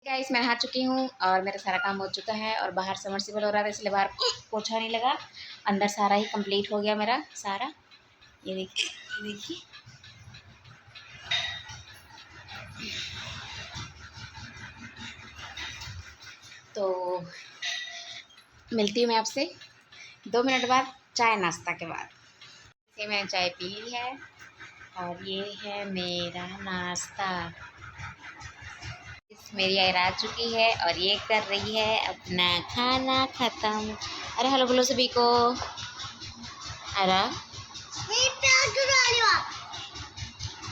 Guys मैं नहा चुकी हूँ और मेरा सारा काम हो चुका है और बाहर समरसीबल हो रहा था इसलिए बाहर पोछा नहीं लगा। अंदर सारा ही कंप्लीट हो गया मेरा सारा। ये देखिए ये देखिए। तो मिलती हूँ मैं आपसे 2 मिनट बाद चाय नाश्ता के बाद। इसे मैंने चाय पी ली है और ये है मेरा नाश्ता। मेरी आयर आ चुकी है और ये कर रही है अपना खाना खत्म। अरे हेलो बोलो सभी को। अरे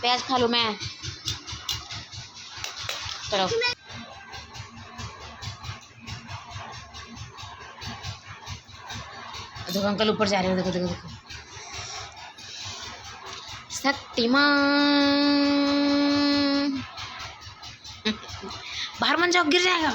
प्याज खा लूँ मैं। चलो देखो अंकल ऊपर जा रहे हो। देखो देखो देखो शक्तिमान। बाहर मन जाओ गिर जाएगा।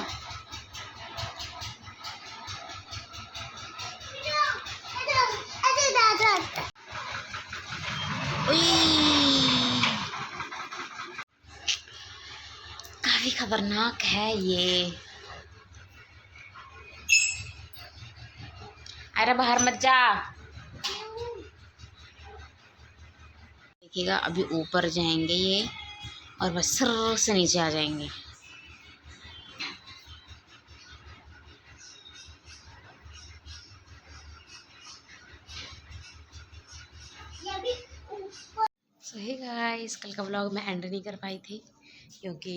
काफी खतरनाक है ये। अरे बाहर मत जा। देखिएगा अभी ऊपर जाएंगे ये और बस सर से नीचे आ जाएंगे। सही गाइस कल का व्लॉग मैं एंड नहीं कर पाई थी क्योंकि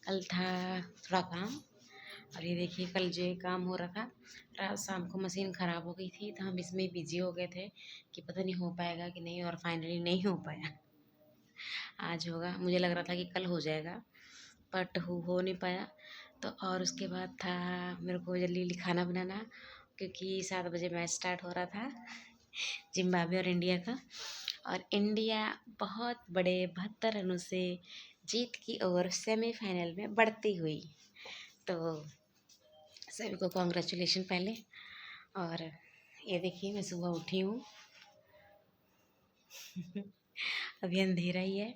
कल था थोड़ा काम। और ये देखिए कल जो ये काम हो रहा था रात शाम को मशीन ख़राब हो गई थी तो हम इसमें बिजी हो गए थे कि पता नहीं हो पाएगा कि नहीं, और फाइनली नहीं हो पाया। आज होगा, मुझे लग रहा था कि कल हो जाएगा बट हो नहीं पाया। तो और उसके बाद था मेरे को जल्दी जल्दी खाना बनाना क्योंकि 7 बजे मैच स्टार्ट हो रहा था जिम्बाब्वे और इंडिया का। और इंडिया बहुत बड़े 72 रनों से जीत की ओर सेमीफाइनल में बढ़ती हुई। तो सभी को कॉन्ग्रेचुलेशन पहले। और ये देखिए मैं सुबह उठी हूँ अभी अंधेरा ही है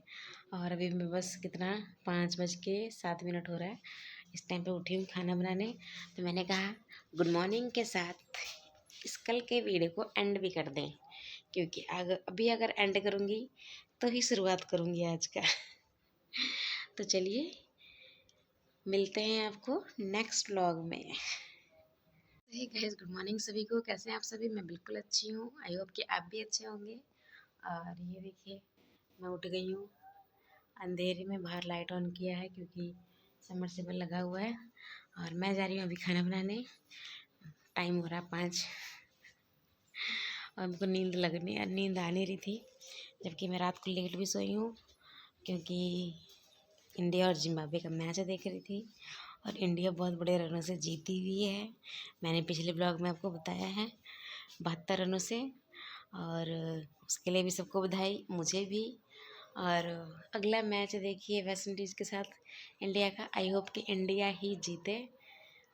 और अभी मैं बस कितना 5:07 हो रहा है। इस टाइम पे उठी हूँ खाना बनाने। तो मैंने कहा गुड मॉर्निंग के साथ इस कल के वीडियो को एंड भी कर दें क्योंकि अगर एंड करूँगी तो ही शुरुआत करूँगी आज का। तो चलिए मिलते हैं आपको नेक्स्ट व्लॉग में। हे गाइस गुड मॉर्निंग सभी को। कैसे हैं आप सभी? मैं बिल्कुल अच्छी हूँ। आई होप कि आप भी अच्छे होंगे। और ये देखिए मैं उठ गई हूँ अंधेरे में। बाहर लाइट ऑन किया है क्योंकि सबमर्सिबल लगा हुआ है और मैं जा रही हूँ अभी खाना बनाने। टाइम हो रहा है 5 और मुझको नींद आ नहीं रही थी जबकि मैं रात को लेट भी सोई हूँ क्योंकि इंडिया और जिम्बाब्वे का मैच देख रही थी और इंडिया बहुत बड़े रनों से जीती हुई है। मैंने पिछले ब्लॉग में आपको बताया है 72 रनों से। और उसके लिए भी सबको बधाई, मुझे भी। और अगला मैच देखिए वेस्ट इंडीज़ के साथ इंडिया का। आई होप कि इंडिया ही जीते।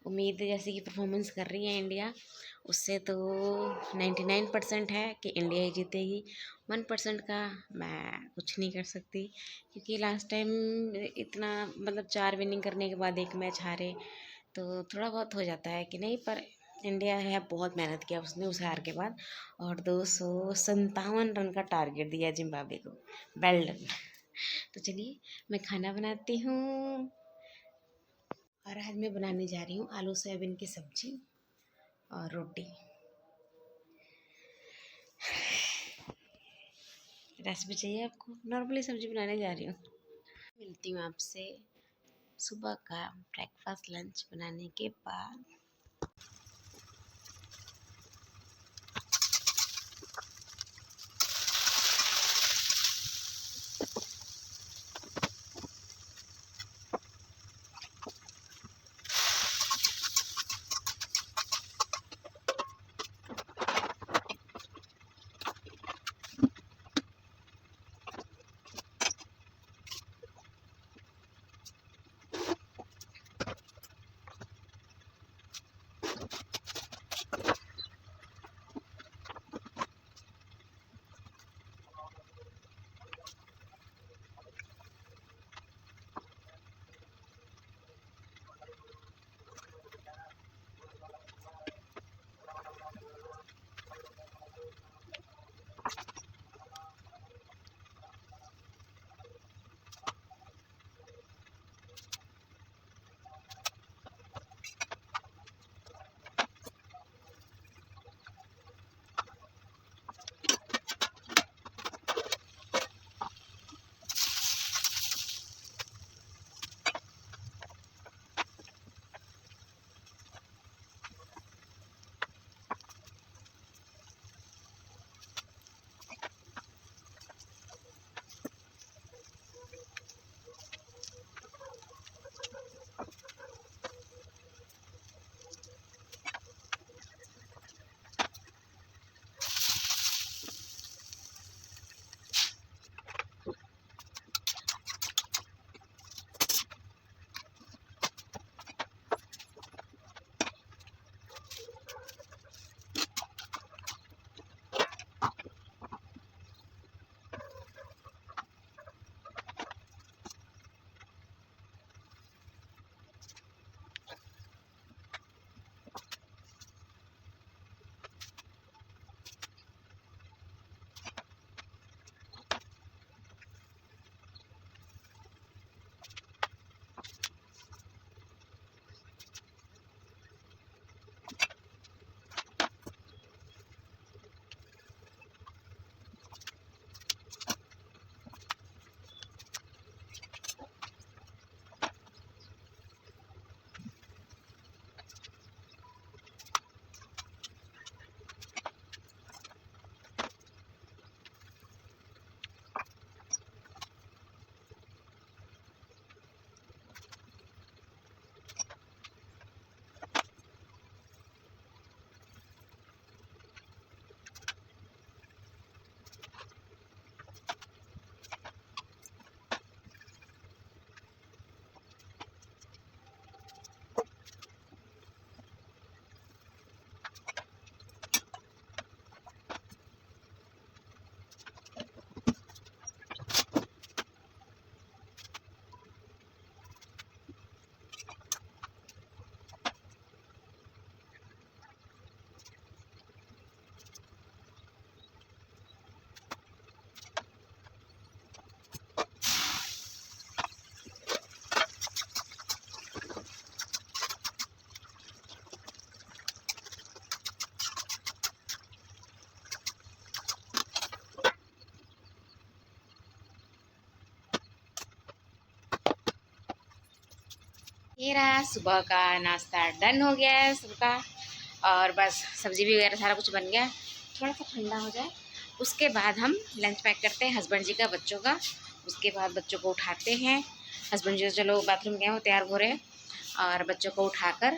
उम्मीद जैसी कि परफॉर्मेंस कर रही है इंडिया उससे तो 99% है कि इंडिया ही जीतेगी। 1% का मैं कुछ नहीं कर सकती क्योंकि लास्ट टाइम इतना मतलब 4 विनिंग करने के बाद एक मैच हारे तो थोड़ा बहुत हो जाता है कि नहीं। पर इंडिया है बहुत मेहनत किया उसने उस हार के बाद और 257 रन का टारगेट दिया जिम्बाब्वे को। Well done. तो चलिए मैं खाना बनाती हूँ और आज मैं बनाने जा रही हूँ आलू सोयाबीन की सब्जी और रोटी। रेसिपी चाहिए आपको? नॉर्मली सब्जी बनाने जा रही हूँ। मिलती हूँ आपसे सुबह का ब्रेकफास्ट लंच बनाने के बाद। मेरा सुबह का नाश्ता डन हो गया है सुबह का, और बस सब्ज़ी भी वगैरह सारा कुछ बन गया। थोड़ा सा ठंडा हो जाए उसके बाद हम लंच पैक करते हैं हस्बैंड जी का, बच्चों का। उसके बाद बच्चों को उठाते हैं। हस्बैंड जी चलो बाथरूम गए, वो तैयार हो रहे हैं, और बच्चों को उठाकर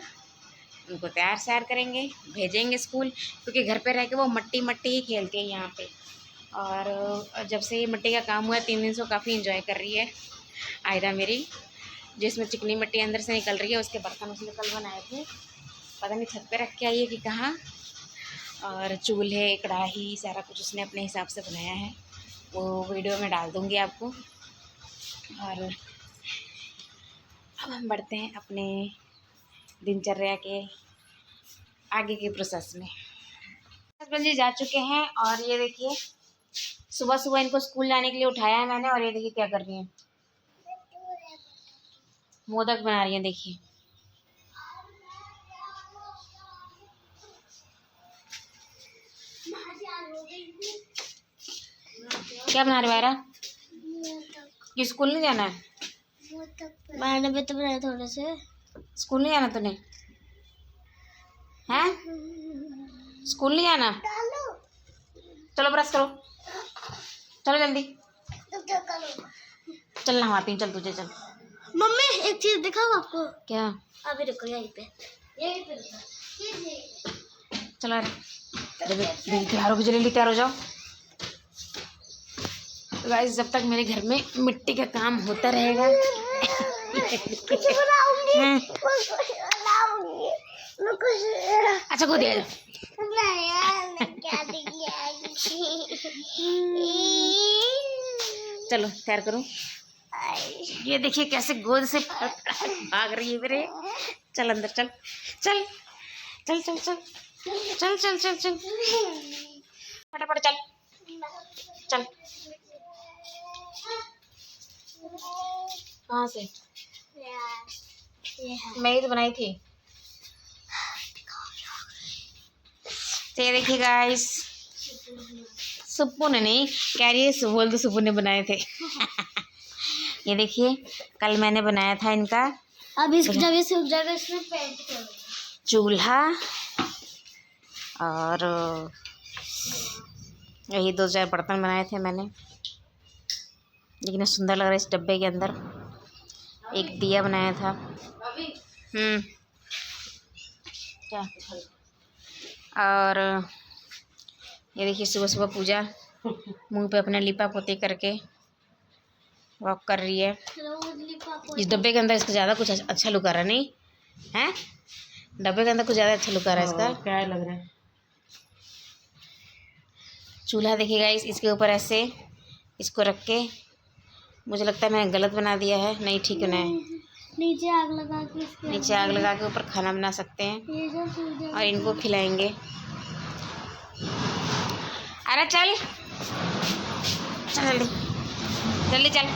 उनको तैयार सैर करेंगे, भेजेंगे स्कूल, क्योंकि घर पे रह के वो मट्टी मट्टी ही खेलती है यहाँ पे। और जब से ये मिट्टी का काम हुआ है 3 दिन से काफ़ी इंजॉय कर रही है आयरा मेरी, जिसमें चिकनी मिट्टी अंदर से निकल रही है। उसके बर्तन उसने कल बनाए थे, पता नहीं छत पे रख के आई है कि कहाँ। और चूल्हे कढ़ाई सारा कुछ उसने अपने हिसाब से बनाया है, वो वीडियो में डाल दूँगी आपको। और अब हम बढ़ते हैं अपने दिनचर्या के आगे के प्रोसेस में। हस्बैंड जी जा चुके हैं, और ये देखिए सुबह सुबह इनको स्कूल जाने के लिए उठाया है मैंने, और ये देखिए क्या कर रही हैं, मोदक बना रही हैं। देखिए क्या बना रहे हो आयरा? कि स्कूल नहीं जाना है? मैंने भी तो बनाया थोड़े से। स्कूल नहीं जाना तूने? हैं? स्कूल नहीं जाना? चलो ब्रश करो, चलो जल्दी, चल नहाती हूँ, चल तुझे चल। मम्मी एक चीज दिखाऊं आपको? क्या? अभी रुको, यहीं पे रुको। चलो अरे तैयार हो, जल्दी तैयार हो जाओ। तो गाइस जब तक मेरे घर में मिट्टी का काम होता रहेगा अच्छा को दिया चलो तैयार करो। ये देखिए कैसे गोद से भाग रही है मेरे। चल अंदर चल, चल चल चल चल चल चल चल चल फटाफट चल चल। कहाँ से? मैं ही तो बनाई थी। तो ये देखिए गाइस, सुप्पू ने नहीं कह रही है, बोल तो सुप्पू ने बनाए थे ये देखिए कल मैंने बनाया था इनका। अब इस जब ये सूख जाएगा इसमें पेंट करो। चूल्हा और यही 2-4 बर्तन बनाए थे मैंने, लेकिन सुंदर लग रहा है इस डब्बे के अंदर। एक दिया बनाया था। क्या? और ये देखिए सुबह सुबह पूजा मुंह पे अपने लिपा पोती करके वॉक कर रही है। इस डब्बे के अंदर इसका ज़्यादा कुछ अच्छा लुक आ रहा नहीं है? डब्बे के अंदर कुछ ज़्यादा अच्छा लुक आ रहा है इसका। क्या लग रहा है? चूल्हा देखिएगा इसके ऊपर ऐसे इसको रख के, मुझे लगता है मैंने गलत बना दिया है, नहीं ठीक बना है। नीचे आग लगा के, नीचे आग लगा के ऊपर खाना बना सकते हैं और इनको खिलाएंगे। अरे चल चल जल्दी जल्दी चल,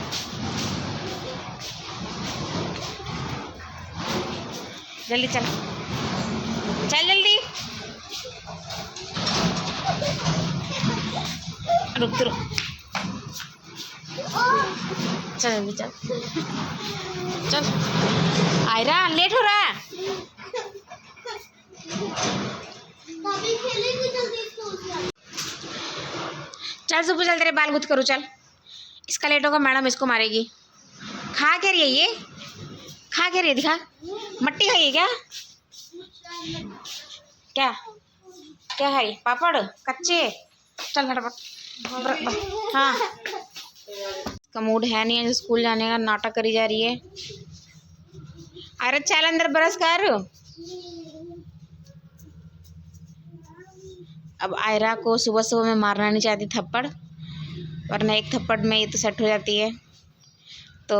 जल्दी चल चल जल्दी, रुक रुक, चल जल्दी चल चल। आयरा लेट हो रहा है। चल सुबह चल, तेरे बाल गुथ करूँ चल। इसका लेट होगा, मैडम इसको मारेगी। खा क्या रही है ये? खा क्या रही है? दिखा, मट्टी खाई है क्या? क्या क्या है? पापड़ कच्चे? चल फटाफट। हाँ का मूड है नहीं है स्कूल जाने का, नाटक करी जा रही है। अरे चल अंदर ब्रश कर। अब आयरा को सुबह सुबह मैं मारना नहीं चाहती थप्पड़, वरना एक थप्पड़ में ये तो सेट हो जाती है। तो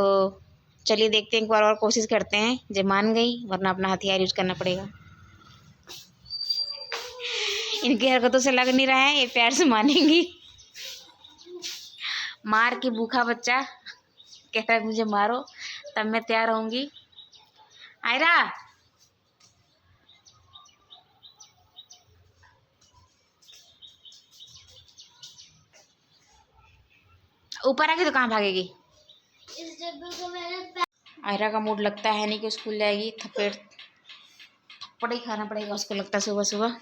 चलिए देखते हैं, एक बार और कोशिश करते हैं, जब मान गई, वरना अपना हथियार यूज करना पड़ेगा। इनकी हरकतों से लग नहीं रहा है ये प्यार से मानेंगी। मार के भूखा बच्चा कहता है मुझे मारो तब मैं तैयार होंगी। आयरा ऊपर आके तो कहाँ भागेगी? इस डब्बे को मैंने आयरा का मूड लगता है नहीं कि स्कूल जाएगी, थप्पड़ ही खाना पड़ेगा उसको लगता है सुबह सुबह।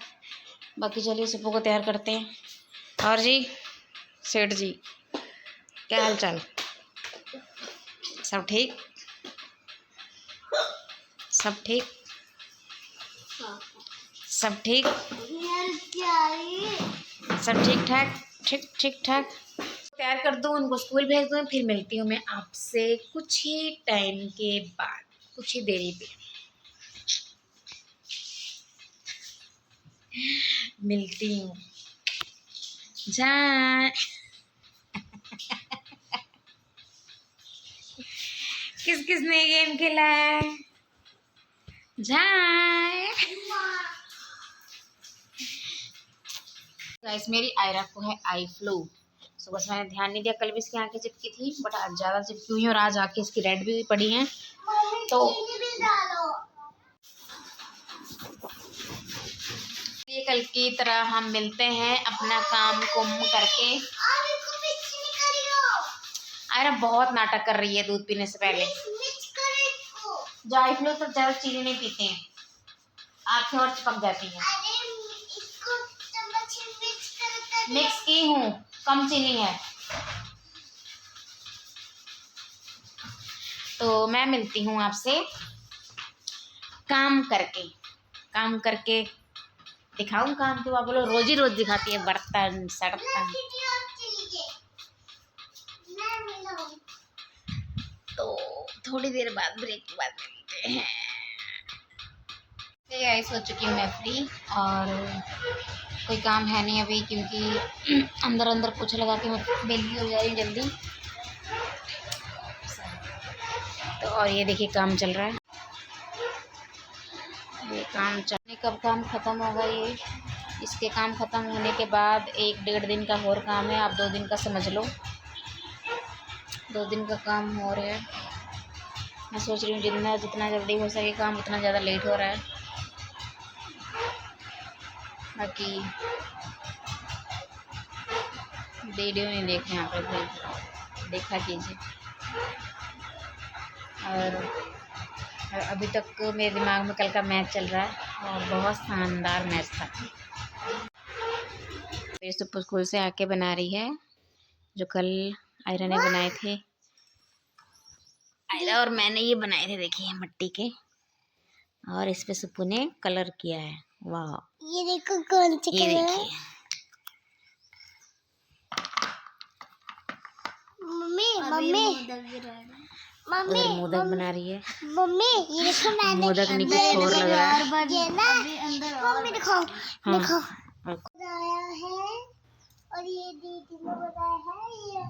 बाकी चलिए सुबह को तैयार करते हैं। और जी सेठ जी, क्या हाल चाल? सब ठीक? सब ठीक? सब ठीक? सब ठीक ठाक? ठीक ठाक। तैयार कर दूँ, उनको स्कूल भेज दूँ, फिर मिलती हूँ मैं आपसे कुछ ही टाइम के बाद, कुछ ही देरी पे मिलती हूँ। जा किस किसने गेम खेला है? जाए गाइस, मेरी आयरा को है आई फ्लू। सुबह से मैंने ध्यान नहीं दिया, कल भी इसकी आंखें चिपकी थी बट आज ज़्यादा चिपकी हुई हैं और आज आंखें इसकी रेड भी पड़ी हैं। तो ये कल की तरह हम मिलते हैं अपना काम कुम करके। आयरा बहुत नाटक कर रही है दूध पीने से पहले। जो आई फ्लू तो ज़्यादा चीनी नहीं पीते हैं, आंखें और चिपक जाती हैं। मिक्स की हूँ, कम चीनी है। तो मैं मिलती हूँ आपसे काम करके दिखाऊं काम के। बोलो रोज ही रोज दिखाती है, बर्तन सड़तन। तो थोड़ी देर बाद ब्रेक के बाद मिलते हैं। गाइस हो चुकी हूँ मैं फ्री और कोई काम है नहीं अभी, क्योंकि अंदर अंदर पोछा लगा के मैं बेली हो जा रही हूँ जल्दी। तो और ये देखिए काम चल रहा है, ये काम चलने कब काम ख़त्म होगा ये। इसके काम ख़त्म होने के बाद 1-1.5 दिन का और काम है, आप 2 दिन का समझ लो। 2 दिन का काम और है। मैं सोच रही हूँ जितना जल्दी हो सके काम, उतना ज़्यादा लेट हो रहा है। बाकी वीडियो नहीं देखे यहाँ पर, देखा कीजिए। और अभी तक मेरे दिमाग में कल का मैच चल रहा है और बहुत शानदार मैच था। फिर सुपर स्कूल से आके बना रही है जो कल आयरा ने बनाए थे। आयरा और मैंने ये बनाए थे, देखिए मिट्टी के, और इस पे सुप्पू ने कलर किया है। वाह, ये देखो कौन सी ये कलर है। देखिए मम्मी मम्मी मम्मी उधर मोदक बना रही है। मम्मी ये देखो मैंने मोदक नहीं कुछ और लग रहा है। ये ना मम्मी दिखाओ हाँ। दिखाओ बनाया है, और ये दीदी ने बनाया है, ये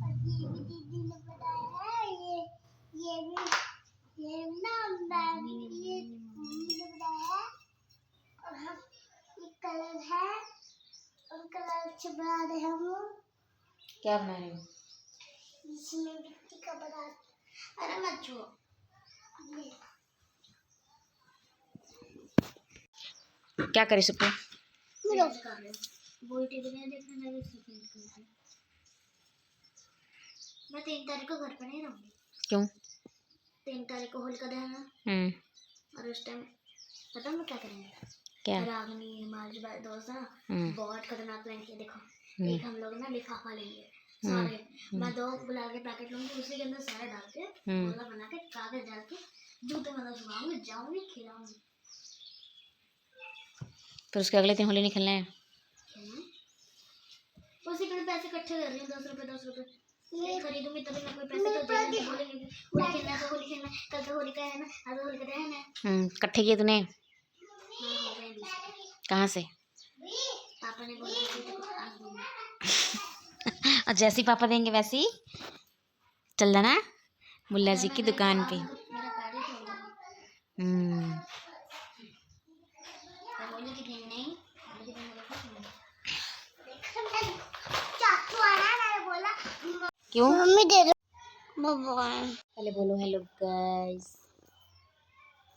और ये भी दीदी ने बनाया है, ये भी ये ना मैं ये मम्मी ने बनाया है। और हम ये कलर है और कलर से बना रहे हैं हम। क्या बना रही हो? इसमें मिट्टी का बना। अरे मत छुओ। क्या करे सुप्पू? मैं 3 तारीख को घर पे नहीं रहूंगी। क्यों? 3 तारीख को होलिका दहन है और उस टाइम पता है क्या करेंगे? क्या? रागनी हमारी दोस्त है ना, बहुत खतरनाक प्लान किया। देखो एक हम लोग ना लिफाफा लेंगे सारे, मैं 2 गुलाल के पैकेट लूंगी, उसी के अंदर सारे डाल के गोला बना के कागज डाल के जूते में सुखाऊंगी, जाऊंगी खिलाऊंगी। फिर उसके अगले दिन होली नहीं खेलना है? उसी के लिए पैसे इकट्ठे कर रही हूँ, 10 रुपए खरीदूंगी तभी ना। कोई पैसे तो देंगे, बोलेंगे होली खेलना है तो होली खेलना, कल तो होली का है ना, आज होली का दहन है। इकट्ठे किए तूने? हाँ, हो गए 20। कहाँ से? पापा ने बोला कि आज दूंगा। और जैसी पापा देंगे वैसी चल जाना मुल्ला जी की दुकान पे। मेरा पैर ही छोड़ दो। होली के दिन नहीं, होली के दिन चाचू आना है, बोला क्यों? मम्मी दे दो बाबा। पहले बोलो हेलो गाइस।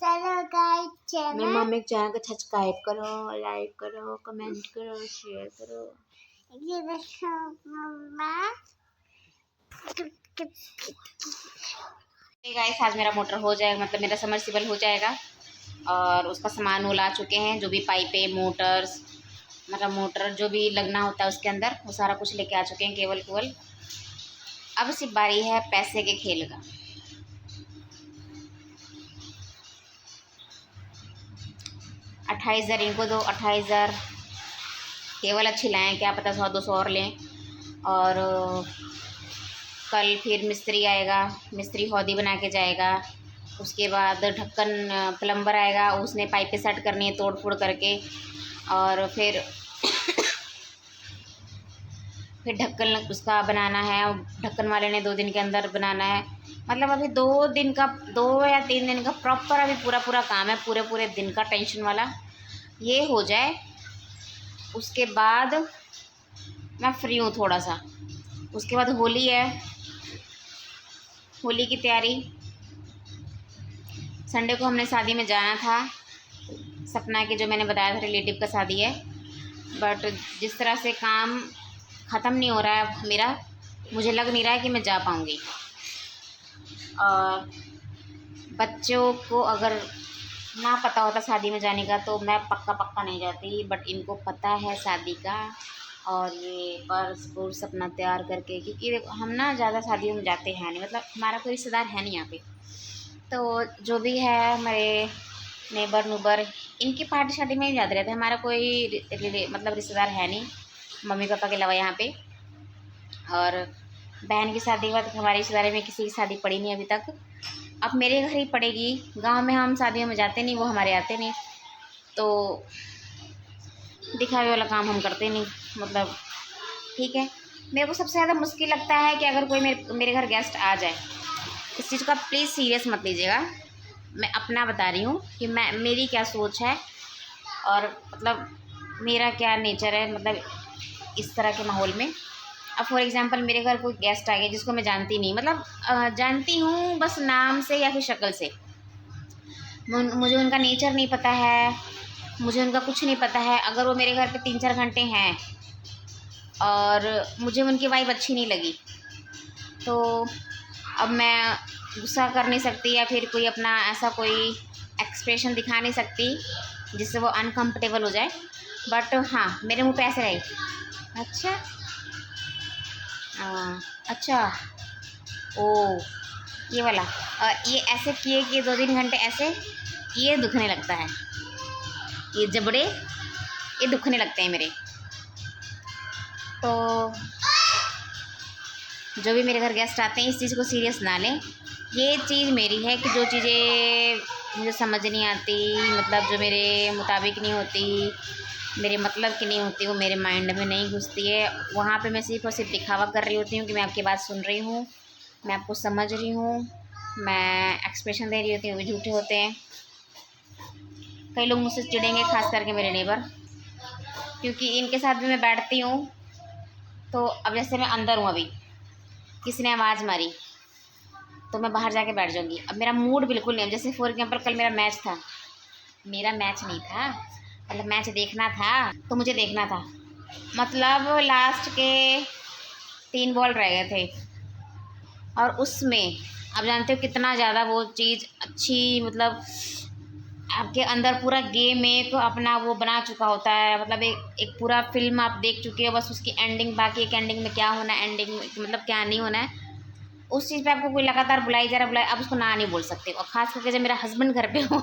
चलो गाइस मेरी मम्मी के चैनल को सब्सक्राइब करो, लाइक करो, कमेंट करो, शेयर करो। ये देखो मम्मा गाइस आज मेरा मोटर हो जाएगा, मतलब मेरा समरसिबल हो जाएगा और उसका सामान वो ला चुके हैं, जो भी पाइपें, मोटर्स, मतलब मोटर जो भी लगना होता है उसके अंदर वो सारा कुछ लेके आ चुके हैं, केवल केवल अब सिर्फ बारी है पैसे के खेल का। 28,000 इनको दो, 28,000 केवल अच्छी लाएँ, क्या पता 100-200 और लें। और कल फिर मिस्त्री आएगा, मिस्त्री हौदी बना के जाएगा। उसके बाद ढक्कन प्लम्बर आएगा, उसने पाइपें सेट करनी है तोड़ फोड़ करके। और फिर ढक्कन उसका बनाना है, ढक्कन वाले ने 2 दिन के अंदर बनाना है। मतलब अभी 2 या 3 दिन का प्रॉपर अभी पूरा काम है, पूरे दिन का टेंशन वाला। ये हो जाए उसके बाद मैं फ्री हूँ थोड़ा सा। उसके बाद होली है, होली की तैयारी। संडे को हमने शादी में जाना था, सपना के जो मैंने बताया था रिलेटिव का शादी है, बट जिस तरह से काम ख़त्म नहीं हो रहा है मेरा, मुझे लग नहीं रहा है कि मैं जा पाऊँगी। और बच्चों को अगर ना पता होता शादी में जाने का तो मैं पक्का नहीं जाती, बट इनको पता है शादी का और ये पर्स पुर्स अपना तैयार करके, क्योंकि हम ना ज़्यादा शादियों में जाते हैं नहीं, मतलब हमारा कोई रिश्तेदार है नहीं यहाँ पे। तो जो भी है हमारे नेबर नुबर, इनकी पार्टी शादी में ही जाते रहते हैं, हमारा कोई मतलब रिश्तेदार है नहीं मम्मी पापा के अलावा यहाँ पे। और बहन की शादी के बाद हमारी रिश्तेदारी में किसी की शादी पड़ी नहीं अभी तक, अब मेरे घर ही पड़ेगी। गांव में हम शादियों में जाते नहीं, वो हमारे आते नहीं, तो दिखावे वाला काम हम करते नहीं, मतलब ठीक है। मेरे को सबसे ज़्यादा मुश्किल लगता है कि अगर कोई मेरे घर गेस्ट आ जाए, इस चीज़ का प्लीज़ सीरियस मत लीजिएगा, मैं अपना बता रही हूँ कि मेरी क्या सोच है और मतलब मेरा क्या नेचर है, मतलब इस तरह के माहौल में। अब फॉर एग्जांपल मेरे घर कोई गेस्ट आ गया जिसको मैं जानती नहीं, मतलब जानती हूँ बस नाम से या फिर शक्ल से, मुझे उनका नेचर नहीं पता है, मुझे उनका कुछ नहीं पता है। अगर वो मेरे घर पे 3-4 घंटे हैं और मुझे उनकी वाइब अच्छी नहीं लगी, तो अब मैं गुस्सा कर नहीं सकती या फिर कोई अपना ऐसा कोई एक्सप्रेशन दिखा नहीं सकती जिससे वो अनकंफर्टेबल हो जाए। बट हाँ, मेरे मुंह पे ऐसे रहे, अच्छा अच्छा, ओ ये वाला, ये ऐसे किए कि 2-3 घंटे ऐसे ये दुखने लगता है, ये जबड़े ये दुखने लगते हैं मेरे। तो जो भी मेरे घर गेस्ट आते हैं इस चीज़ को सीरियस ना लें। ये चीज़ मेरी है कि जो चीज़ें मुझे समझ नहीं आती, मतलब जो मेरे मुताबिक नहीं होती, मेरे मतलब की नहीं होती, वो मेरे माइंड में नहीं घुसती है। वहाँ पे मैं सिर्फ और सिर्फ दिखावा कर रही होती हूँ कि मैं आपकी बात सुन रही हूँ, मैं आपको समझ रही हूँ, मैं एक्सप्रेशन दे रही होती हूँ, वो झूठे होते हैं। कई लोग मुझसे चिढ़ेंगे, खास करके मेरे नेबर, क्योंकि इनके साथ भी मैं बैठती हूँ। तो अब जैसे मैं अंदर हूँ, अभी किसी ने आवाज़ मारी तो मैं बाहर जाके बैठ जाऊँगी। अब मेरा मूड बिल्कुल नहीं है, जैसे फॉर एग्जांपल कल मेरा मैच था, मेरा मैच नहीं था, मतलब मैच देखना था तो मुझे देखना था, मतलब लास्ट के 3 बॉल रह गए थे और उसमें आप जानते हो कितना ज़्यादा वो चीज़ अच्छी, मतलब आपके अंदर पूरा गेम एक अपना वो बना चुका होता है, मतलब एक पूरा फिल्म आप देख चुके हो, बस उसकी एंडिंग बाकी, एक एंडिंग में क्या होना है, एंडिंग में मतलब क्या नहीं होना है, उस चीज़ पे आपको कोई लगातार बुलाई जा रहा बुलाई, आप उसको ना नहीं बोल सकते। और ख़ास करके जब मेरा हस्बैंड घर पे हो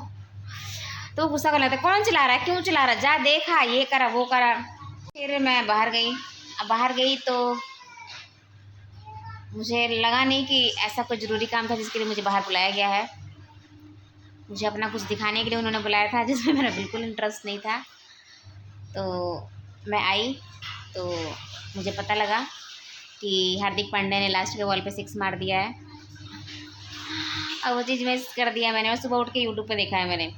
तो वो गुस्सा कर लेता है, कौन चला रहा है, क्यों चला रहा है, जा देखा, ये करा वो करा। फिर मैं बाहर गई, अब बाहर गई तो मुझे लगा नहीं कि ऐसा कोई ज़रूरी काम था जिसके लिए मुझे बाहर बुलाया गया है। मुझे अपना कुछ दिखाने के लिए उन्होंने बुलाया था जिसमें मेरा बिल्कुल इंटरेस्ट नहीं था। तो मैं आई तो मुझे पता लगा कि हार्दिक पांड्या ने लास्ट के बॉल पे 6 मार दिया है। अब वो चीज़ मिस कर दिया मैंने, और सुबह उठ के यूट्यूब पे देखा है मैंने।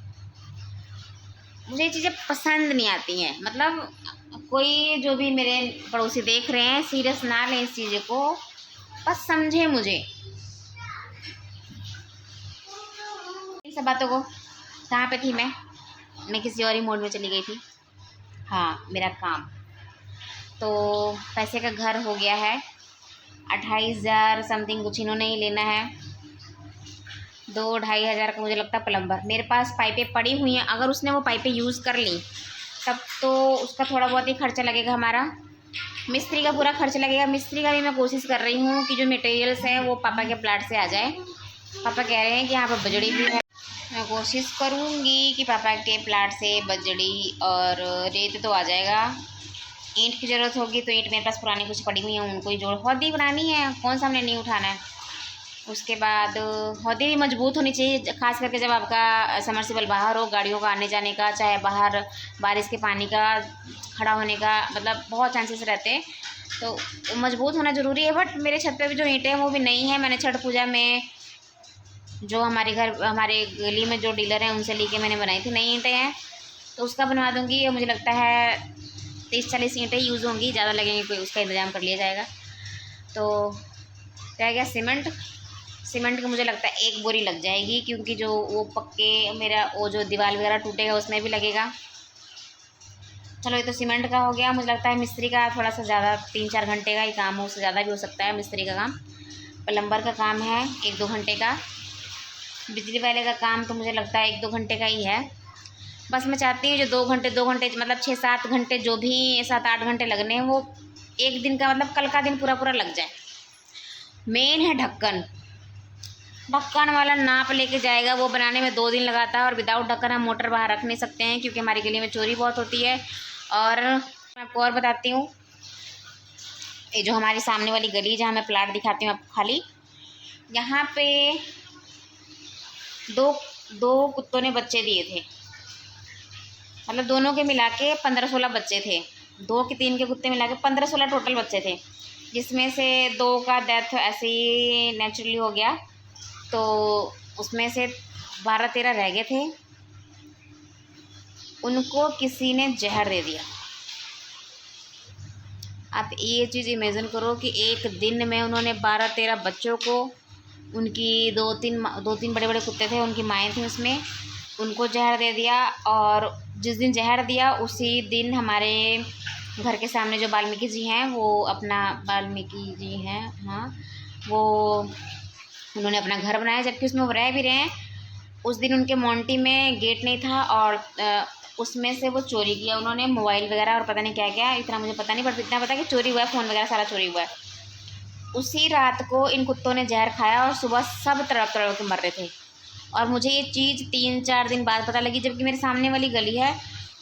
मुझे ये चीज़ें पसंद नहीं आती हैं, मतलब कोई जो भी मेरे पड़ोसी देख रहे हैं सीरियस ना लें इस चीज़ को, बस समझे मुझे इन सब बातों को। कहाँ पे थी मैं किसी और ही मोड में चली गई थी। हाँ, मेरा काम तो पैसे का घर हो गया है, 28,000 समथिंग कुछ इन्होंने ही लेना है। 2-2,500 का मुझे लगता है प्लम्बर। मेरे पास पाइपें पड़ी हुई हैं, अगर उसने वो पाइपें यूज़ कर ली तब तो उसका थोड़ा बहुत ही खर्चा लगेगा हमारा। मिस्त्री का पूरा खर्च लगेगा। मिस्त्री का भी मैं कोशिश कर रही हूँ कि जो मटेरियल्स हैं वो पापा के प्लाट से आ जाए। पापा कह रहे हैं कि यहाँ पर बजड़ी भी है, मैं कोशिश करूँगी कि पापा के प्लाट से बजड़ी और रेत तो आ जाएगा। ईंट की ज़रूरत होगी तो ईंट मेरे पास पुरानी कुछ पड़ी हुई हैं, उनको ही जोड़ हौदी बनानी है, कौन सा हमने नहीं उठाना है। उसके बाद हौदी भी मजबूत होनी चाहिए, खास करके जब आपका समरसेबल बाहर हो, गाड़ियों का आने जाने का, चाहे बाहर बारिश के पानी का खड़ा होने का मतलब बहुत चांसेस रहते हैं, तो मजबूत होना ज़रूरी है। बट मेरे छत पे भी जो ईंटें हैं वो भी नहीं है, मैंने छठ पूजा में जो हमारे गली में जो डीलर हैं उनसे लेके मैंने बनाई थी, नई ईंटें हैं, तो उसका बनवा दूँगी। मुझे लगता है 30-40 ईंटें यूज़ होंगी, ज़्यादा लगेंगी, कोई उसका इंतज़ाम कर लिया जाएगा। तो रह गया सीमेंट का मुझे लगता है 1 बोरी लग जाएगी, क्योंकि जो वो पक्के मेरा वो जो दीवार वगैरह टूटेगा उसमें भी लगेगा। चलो ये तो सीमेंट का हो गया। मुझे लगता है मिस्त्री का थोड़ा सा ज़्यादा 3-4 घंटे का ही काम हो, उससे ज़्यादा भी हो सकता है मिस्त्री का काम। प्लम्बर का काम है 1-2 घंटे का। बिजली वाले का काम तो मुझे लगता है 1-2 घंटे का ही है। बस मैं चाहती हूँ जो 2 घंटे मतलब 6-7 घंटे, जो भी 7-8 घंटे लगने हैं वो एक दिन का मतलब कल का दिन पूरा लग जाए। मेन है ढक्कन वाला नाप लेके जाएगा, वो बनाने में 2 दिन लगाता है, और विदाउट ढक्कन हम मोटर बाहर रख नहीं सकते हैं क्योंकि हमारी गली में चोरी बहुत होती है। और मैं आपको और बताती हूँ, ये जो हमारी सामने वाली गली जहाँ मैं प्लाट दिखाती हूँ आपको खाली, यहाँ पे दो कुत्तों ने बच्चे दिए थे, मतलब दोनों के मिला के 15-16 बच्चे थे। 2 के 3 के कुत्ते मिला के 15-16 टोटल बच्चे थे, जिसमें से 2 का डेथ ऐसे ही नेचुरली हो गया, तो उसमें से 12-13 रह गए थे। उनको किसी ने जहर दे दिया। आप ये चीज़ इमेजिन करो कि एक दिन में उन्होंने 12-13 बच्चों को, उनकी 2-3 बड़े कुत्ते थे, उनकी माएँ थी उसमें, उनको जहर दे दिया। और जिस दिन जहर दिया उसी दिन हमारे घर के सामने जो वाल्मीकि जी हैं, वो अपना वाल्मीकि जी हैं, हाँ, वो उन्होंने अपना घर बनाया, जबकि उसमें वो रह भी रहे हैं। उस दिन उनके मोंटी में गेट नहीं था और उसमें से वो चोरी किया उन्होंने, मोबाइल वगैरह और पता नहीं क्या क्या, इतना मुझे पता नहीं, बट इतना पता कि चोरी हुआ है, फ़ोन वगैरह सारा चोरी हुआ है। उसी रात को इन कुत्तों ने जहर खाया और सुबह सब तड़प के मर रहे थे। और मुझे ये चीज़ 3-4 दिन बाद पता लगी, जबकि मेरे सामने वाली गली है।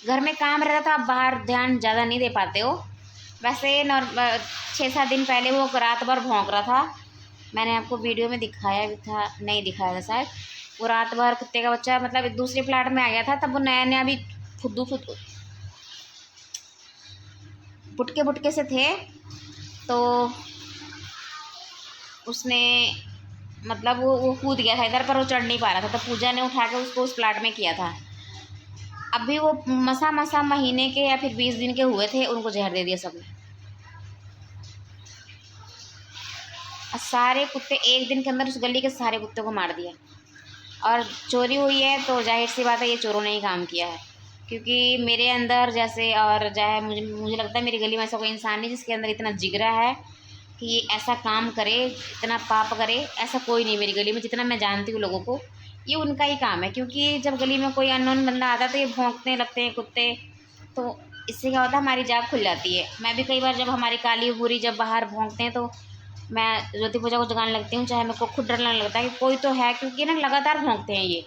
घर में काम रहता था, आप बाहर ध्यान ज़्यादा नहीं दे पाते हो। वैसे 6-7 दिन पहले वो रात भर भौंक रहा था, मैंने आपको वीडियो में दिखाया भी था, नहीं दिखाया था शायद। वो रात भर कुत्ते का बच्चा मतलब दूसरे प्लाट में आ गया था, तब वो नया भी बुटके से थे, तो उसने मतलब वो कूद गया था इधर, पर वो चढ़ नहीं पा रहा था, तो पूजा ने उठा के उसको उस प्लाट में किया था। अभी वो मसा महीने के या फिर 20 दिन के हुए थे, उनको जहर दे दिया सबने। सारे कुत्ते एक दिन के अंदर उस गली के सारे कुत्ते को मार दिया। और चोरी हुई है तो जाहिर सी बात है ये चोरों ने ही काम किया है, क्योंकि मेरे अंदर जैसे, और चाहे मुझे लगता है मेरी गली में ऐसा कोई इंसान नहीं जिसके अंदर इतना जिगरा है कि ये ऐसा काम करे, इतना पाप करे, ऐसा कोई नहीं मेरी गली में, जितना मैं जानती हूँ लोगों को, ये उनका ही काम है। क्योंकि जब गली में कोई अननोन बंदा आता है तो ये भौंकने लगते हैं कुत्ते, तो इससे क्या होता है हमारी जाग खुल जाती है। मैं भी कई बार जब हमारी काली बुरी जब बाहर भौंकते हैं तो मैं ज्योति पूजा को जगाने लगती हूँ, चाहे मेरे को खुद डर लगने लगता है कि कोई तो है, क्योंकि ना लगातार भौंकते हैं ये।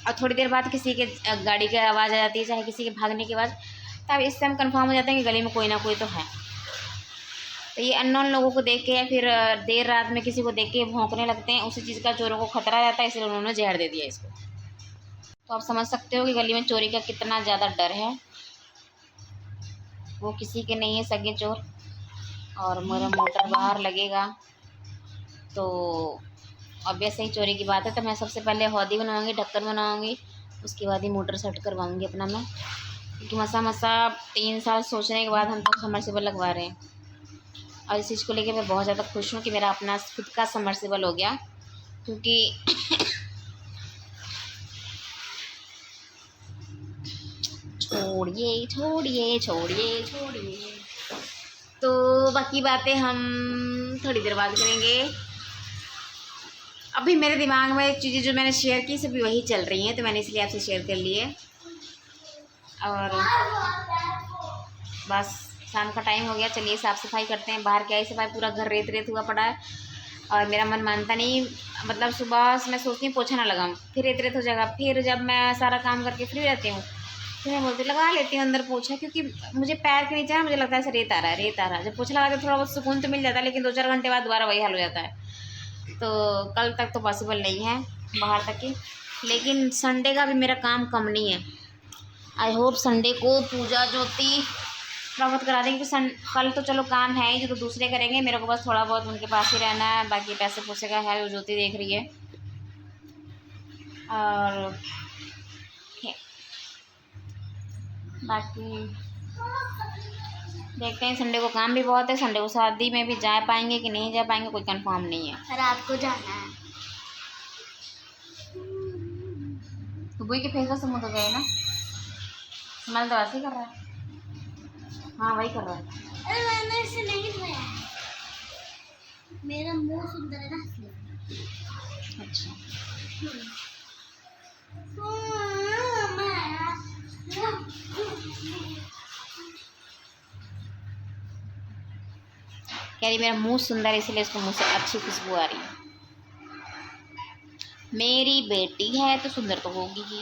और थोड़ी देर बाद किसी के गाड़ी की आवाज़ आ जाती है, चाहे किसी के भागने की आवाज़, तब इससे हम कंफर्म हो जाते हैं कि गली में कोई ना कोई तो है। तो ये अननोन लोगों को देख के या फिर देर रात में किसी को देख के भौंकने लगते हैं, उसी चीज़ का चोरों को खतरा रहता है, इसलिए उन्होंने जहर दे दिया इसको। तो आप समझ सकते हो कि गली में चोरी का कितना ज़्यादा डर है। वो किसी के नहीं है सगे चोर, और मेरा मोटर बाहर लगेगा तो ऑब्वियस ही चोरी की बात है। तो मैं सबसे पहले हौदी बनवाऊँगी, ढक्कन बनाऊँगी, उसके बाद ही मोटर सेट करवाऊँगी अपना मैं, क्योंकि मसा 3 साल सोचने के बाद हम तो समरसेबल लगवा रहे हैं। और इस चीज़ को लेके मैं बहुत ज़्यादा खुश हूँ कि मेरा अपना खुद का समरसेबल हो गया, क्योंकि छोड़िए। तो बाकी बातें हम थोड़ी देर बाद करेंगे। अभी मेरे दिमाग में चीज़ें जो मैंने शेयर की सभी वही चल रही हैं, तो मैंने इसलिए आपसे शेयर कर लिए। और बस शाम का टाइम हो गया, चलिए साफ़ सफाई करते हैं। बाहर क्या ही सफाई, पूरा घर रेत रेत हुआ पड़ा है और मेरा मन मानता नहीं। मतलब सुबह से मैं सोचती हूँ पोछा ना लगाऊँ, फिर रेत रेत हो जाएगा। फिर जब मैं सारा काम करके फ्री रहती हूँ फिर मैं बोलती लगा लेती हूँ अंदर पोछा, क्योंकि मुझे पैर के नीचे ना मुझे लगता है ऐसे रेत आ रहा है, रेत आ रहा है। जब पोछा लगा के थोड़ा बहुत सुकून तो मिल जाता है, लेकिन 2-4 घंटे बाद दोबारा वही हाल हो जाता है। तो कल तक तो पॉसिबल नहीं है बाहर तक की, लेकिन संडे का भी मेरा काम कम नहीं है। आई होप संडे को पूजा ज्योति प्राप्त करा देंगे। कल तो चलो काम है ही, जो तो दूसरे करेंगे, मेरे को बस थोड़ा बहुत उनके पास ही रहना है। बाकी पैसे पूसे का है, वो ज्योति देख रही है। और बाकी देखते हैं, संडे को काम भी बहुत है। संडे को शादी में भी जा पाएंगे कि नहीं जा पाएंगे कोई कंफर्म नहीं है। रात को जाना है। तो वही के फेस से मुँह तो गए ना, स्मेल तो वैसे ही कर रहा है। हाँ वही कर रहा है। अरे मैंने इसे नहीं धोया है, मेरा मुंह सुंदर है ना इसलिए। अच्छा कह रही मेरा मुंह सुंदर है इसलिए उसको मुँह से अच्छी खुशबू आ रही है। मेरी बेटी है तो सुंदर तो होगी ही।